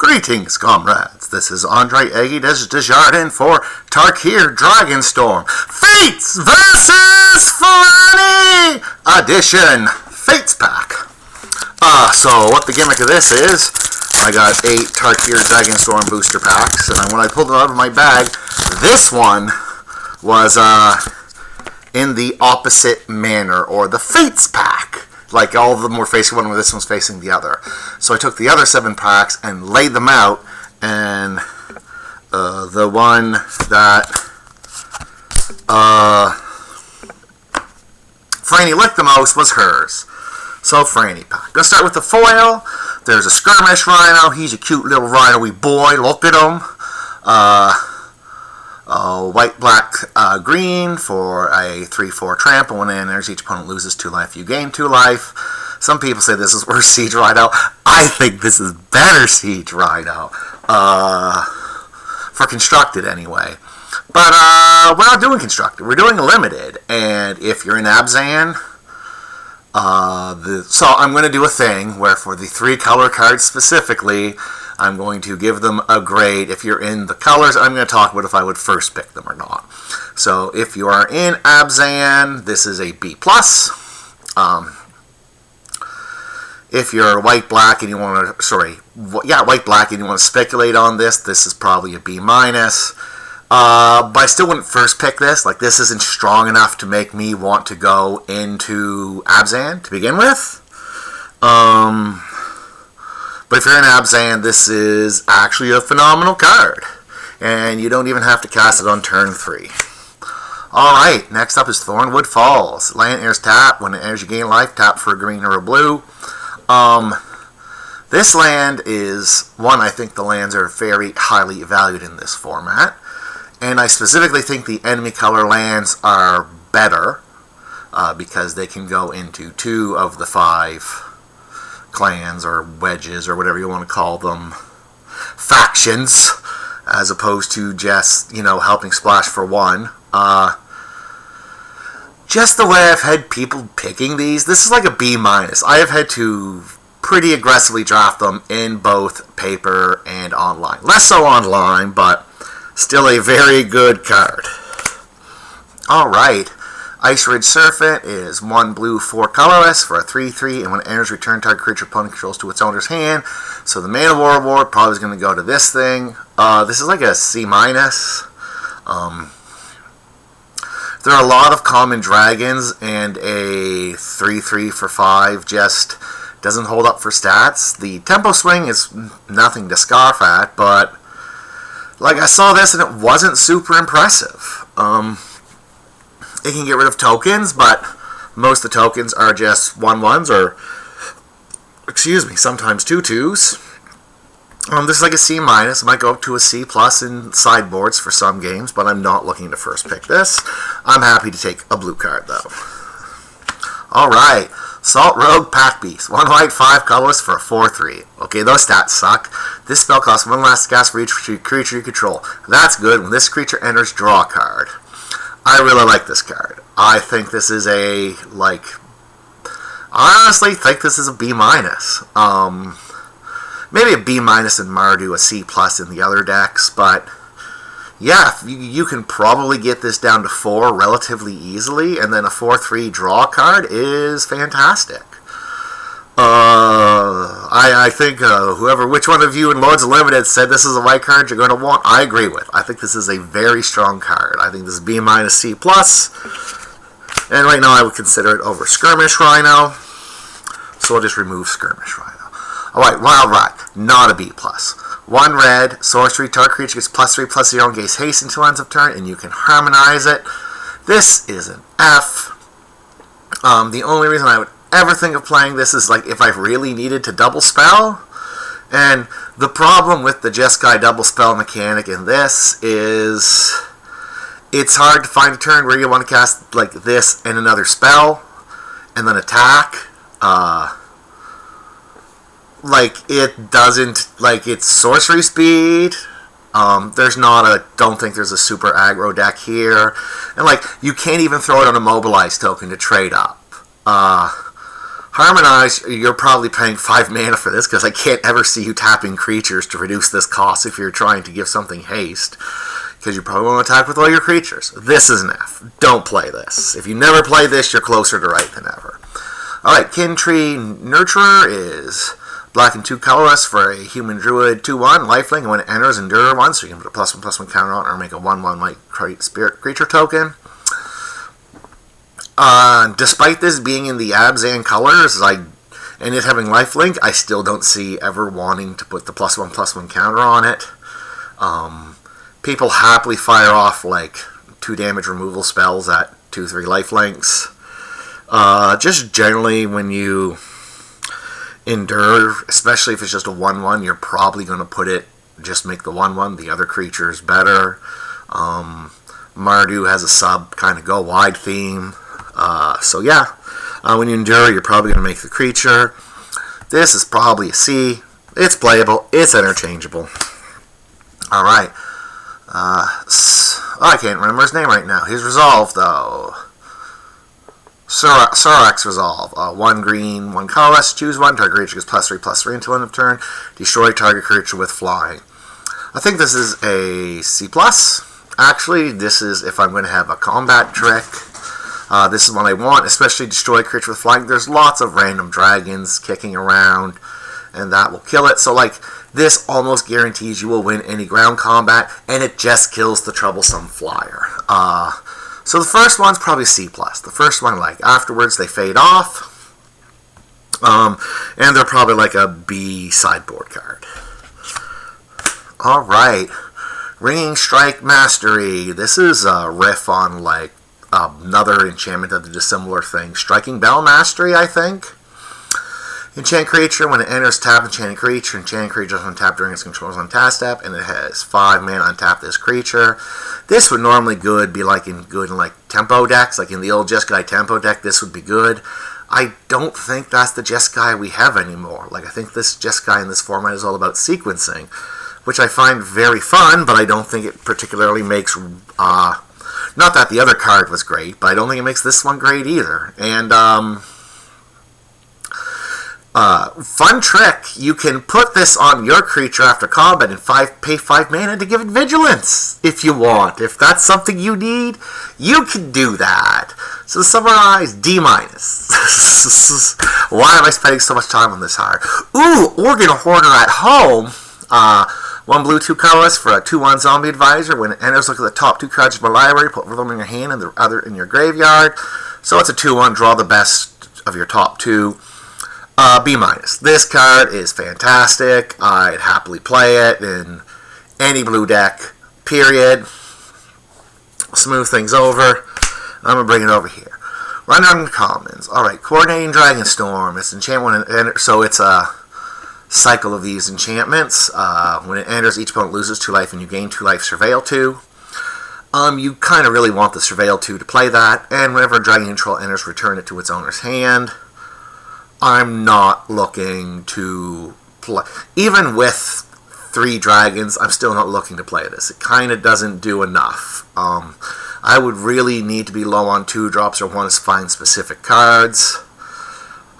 Greetings, comrades. This is Andre Eggy Desjardins for Carck-a-Pack Dragonstorm Fates vs. Franny Edition Fates Pack. So what the gimmick of this is, I got 8 Carck-a-Pack Dragonstorm booster packs, and when I pulled them out of my bag, this one was in the opposite manner, or the Fates pack. Like, all of them were facing one, where this one's facing the other. So I took the other 7 packs and laid them out, and the one that Franny liked the most was hers. So, Franny pack. Gonna start with the foil. There's a skirmish rhino. He's a cute little rhino-y boy. Look at him. White, black, green for a 3/4 trample. When it enters, each opponent loses 2 life. You gain 2 life. Some people say this is worse Siege Rhino. I think this is better Siege Rhino. For constructed, anyway. But we're not doing constructed. We're doing limited. And if you're in Abzan, so I'm going to do a thing where for the 3 color cards specifically, I'm going to give them a grade. If you're in the colors, I'm going to talk about if I would first pick them or not. So if you are in Abzan, this is a B+. If you're white-black and you want to, white-black and you want to speculate on this, this is probably a B-. But I still wouldn't first pick this. Like, this isn't strong enough to make me want to go into Abzan to begin with. But if you're in Abzan, this is actually a phenomenal card. And you don't even have to cast it on turn 3. Alright, next up is Thornwood Falls. Land enters tap. When it enters, you gain life. Tap for a green or a blue. This land is one, I think the lands are very highly valued in this format. And I specifically think the enemy color lands are better. Because they can go into 2 of the 5 clans or wedges or whatever you want to call them, factions, as opposed to just, helping splash for 1. Just the way I've had people picking these, this is like a B-. I have had to pretty aggressively draft them in both paper and online. Less so online, but still a very good card. Alright. Ice Ridge Serpent is 1 blue, 4 colorless for a 3/3, and when it enters, return target creature opponent controls to its owner's hand. So the Man of War award probably is going to go to this thing. This is like a C-. There are a lot of common dragons, and a 3/3 for 5 just doesn't hold up for stats. The tempo swing is nothing to scoff at, but like, I saw this and it wasn't super impressive. It can get rid of tokens, but most of the tokens are just 1/1s or, sometimes 2/2s. This is like a C-. It might go up to a C+ in sideboards for some games, but I'm not looking to first pick this. I'm happy to take a blue card, though. Alright, Salt Rogue Pack Beast. 1 white, 5 colorless for a 4/3. Okay, those stats suck. This spell costs 1 last cast for each creature you control. That's good. When this creature enters, draw a card. I really like this card. I think this is I honestly think this is a B-. Maybe a B- in Mardu, a C+ in the other decks, but yeah, you can probably get this down to 4 relatively easily, and then a 4/3 draw card is fantastic. I think which one of you in Lords Unlimited said this is a white card you're going to want, I agree with. I think this is a very strong card. I think this is B-, C+, and right now I would consider it over Skirmish Rhino, so I'll just remove Skirmish Rhino. Alright, Wild Rock, not a B+. 1 red, sorcery, target creature gets +3/+0 and gains haste until ends of turn, and you can harmonize it. This is an F. The only reason I would ever think of playing this is like if I really needed to double spell. And the problem with the Jeskai double spell mechanic in this is it's hard to find a turn where you want to cast like this and another spell and then attack. It doesn't, it's sorcery speed. Don't think there's a super aggro deck here. And you can't even throw it on a mobilized token to trade up. Harmonize, you're probably paying 5 mana for this, because I can't ever see you tapping creatures to reduce this cost if you're trying to give something haste, because you probably want to attack with all your creatures. This is an F. Don't play this. If you never play this, you're closer to right than ever. Alright, Kintree Nurturer is black and 2 colorless for a human druid 2/1 lifelink, and when it enters, endure 1, so you can put a +1/+1 counter on it, or make a 1/1 white spirit creature token. Despite this being in the Abzan colors, and it having lifelink, I still don't see ever wanting to put the +1/+1 counter on it. People happily fire off like 2 damage removal spells at 2/3 lifelinks. Just generally, when you endure, especially if it's just a 1/1, you're probably going to put it, just make the 1/1, the other creatures better. Mardu has a sub kind of go wide theme. So yeah, when you endure, you're probably going to make the creature. This is probably a C. It's playable. It's interchangeable. Alright. I can't remember his name right now. He's resolved, though. Sorax Resolve. 1 green, 1 colorless. Choose 1. Target creature gets +3/+3 until end of turn. Destroy target creature with flying. I think this is a C+. Actually, this is if I'm going to have a combat trick. This is what I want, especially destroy creature with flying. There's lots of random dragons kicking around, and that will kill it. So, like, this almost guarantees you will win any ground combat, and it just kills the troublesome flyer. So the first one's probably C+. The first one, like, afterwards they fade off. And they're probably like a B sideboard card. Alright. Ringing Strike Mastery. This is a riff on, like, another enchantment that did a similar thing. Striking Bell Mastery, I think. Enchant creature, when it enters, tap enchanted creature. Enchanted creature is untapped during its control's untap step, and it has 5 mana untap this creature. This would normally be like good in like tempo decks, like in the old Jeskai tempo deck. This would be good. I don't think that's the Jeskai we have anymore. Like, I think this Jeskai in this format is all about sequencing, which I find very fun, but I don't think it particularly makes. Not that the other card was great, but I don't think it makes this one great either. And fun trick, you can put this on your creature after combat and pay 5 mana to give it vigilance if you want. If that's something you need, you can do that. So to summarize, D-. Why am I spending so much time on this card? Ooh, Organ Hoarder at home. 1 blue, 2 colorless for a 2/1 zombie advisor. When it enters, look at the top 2 cards of my library, put them in your hand and the other in your graveyard. So it's a 2/1, draw the best of your top 2. B-. This card is fantastic. I'd happily play it in any blue deck, period. Smooth things over. I'm going to bring it over here. Run on commons. Alright, Coordinating Dragonstorm. It's enchantment, so it's a cycle of these enchantments. When it enters, each opponent loses 2 life and you gain 2 life. Surveil 2. You kind of really want the Surveil 2 to play that, and whenever a dragon control enters, return it to its owner's hand. I'm not looking to play. Even with 3 dragons, I'm still not looking to play this. It kind of doesn't do enough. I would really need to be low on 2 drops or want to find specific cards.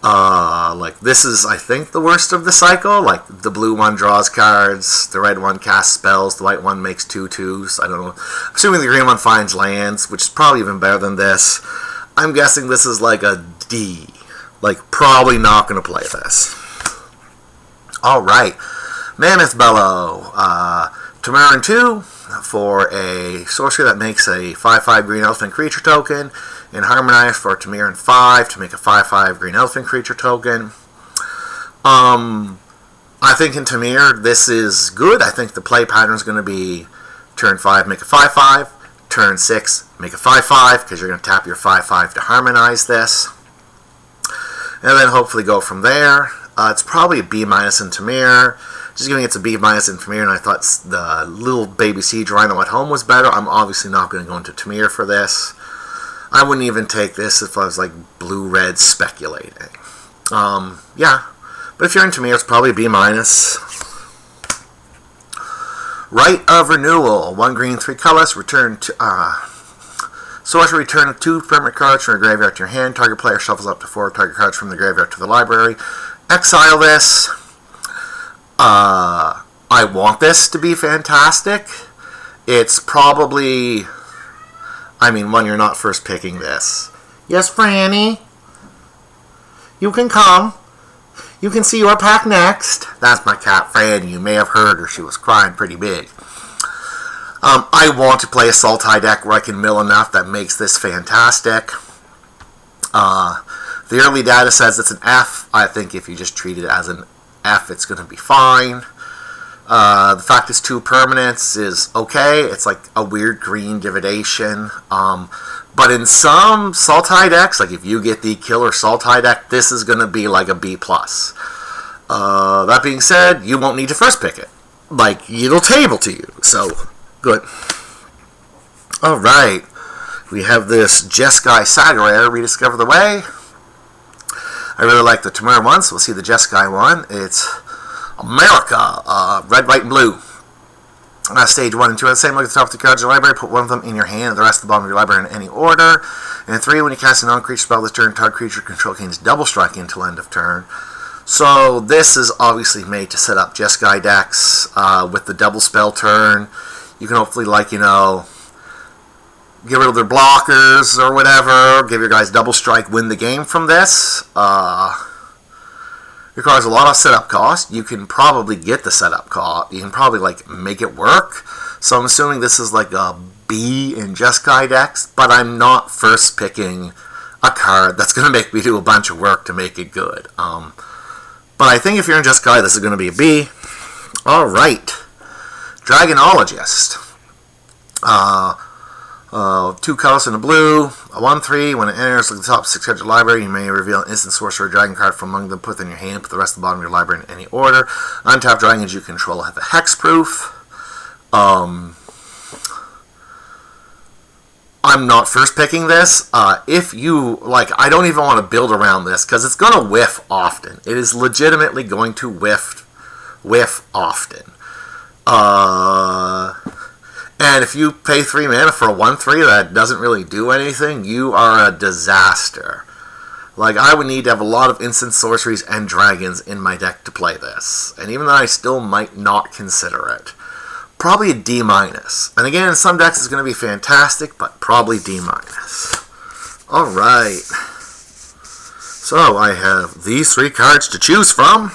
Like, this is, I think, the worst of the cycle. Like, the blue one draws cards, the red one casts spells, the white one makes 2/2s. I don't know. I'm assuming the green one finds lands, which is probably even better than this. I'm guessing this is like a D. Like, probably not going to play this. Alright. Mammoth Bellow. Tamarin 2 for a sorcery that makes a 5/5 green elephant creature token. And Harmonize for Tamarin 5 to make a 5/5 green elephant creature token. I think in Tamir, this is good. I think the play pattern is going to be turn 5, make a 5/5. Turn 6, make a 5/5, because you're going to tap your 5/5 to harmonize this. And then hopefully go from there. It's probably a B- in Tamir. Just giving it a B- in Tamir, and I thought the little baby Siege Rhino at home was better. I'm obviously not going to go into Tamir for this. I wouldn't even take this if I was like blue-red speculating. Yeah. But if you're in Tamir, it's probably a B-. Rite of Renewal. 1 green, 3 colors. Return to Sorcerer, return 2 permanent cards from your graveyard to your hand. Target player shuffles up to 4 target cards from the graveyard to the library. Exile this. I want this to be fantastic. It's probably... I mean, when you're not first picking this. Yes, Franny? You can come. You can see your pack next. That's my cat, Franny. You may have heard her. She was crying pretty big. I want to play a Sultai deck where I can mill enough that makes this fantastic. The early data says it's an F. I think if you just treat it as an F, it's going to be fine. The fact it's 2 permanents is okay. It's like a weird green dividation. But in some Sultai decks, like if you get the killer Sultai deck, this is going to be like a B+. That being said, you won't need to first pick it. Like, it'll table to you. So... good. Alright. We have this Jeskai Sagarare, Rediscover the Way. I really like the Tamura one, so we'll see the Jeskai one. It's America, red, white, and blue. Stage 1 and 2 are the same. Look at the top of the cards in your library, put one of them in your hand, and the rest at the bottom of your library in any order. And 3, when you cast a non-creature spell this turn, target creature control gains double strike until end of turn. So this is obviously made to set up Jeskai decks with the double spell turn. You can hopefully, like, you know, get rid of their blockers or whatever, give your guys double strike, win the game from this. Requires a lot of setup cost. You can probably get the setup cost. You can probably, like, make it work. So I'm assuming this is like a B in Jeskai decks, but I'm not first picking a card that's going to make me do a bunch of work to make it good. But I think if you're in Jeskai, this is going to be a B. Alright. Dragonologist. 2 colors and a blue. A 1/3. When it enters, look at the top 6 cards of the library. You may reveal an instant sorcerer or dragon card from among them. Put them in your hand. Put the rest at the bottom of your library in any order. Untapped dragons you control have a hexproof. I'm not first picking this. If you, like, I don't even want to build around this because it's going to whiff often. It is legitimately going to whiff often. And if you pay 3 mana for a 1/3 that doesn't really do anything, you are a disaster. Like, I would need to have a lot of instant sorceries and dragons in my deck to play this. And even though I still might not consider it. Probably a D-. And again, in some decks it's going to be fantastic, but probably D-. Alright. So, I have these 3 cards to choose from.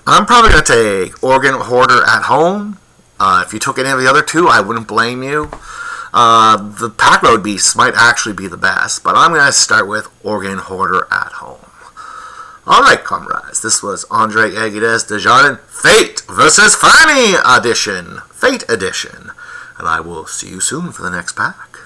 I'm probably going to take Organ Hoarder at home. If you took any of the other 2, I wouldn't blame you. The Pack Road Beasts might actually be the best, but I'm going to start with Organ Hoarder at home. Alright, comrades, this was Andre Aguirre's Desjardins Fate vs. Franny edition. Fate edition. And I will see you soon for the next pack.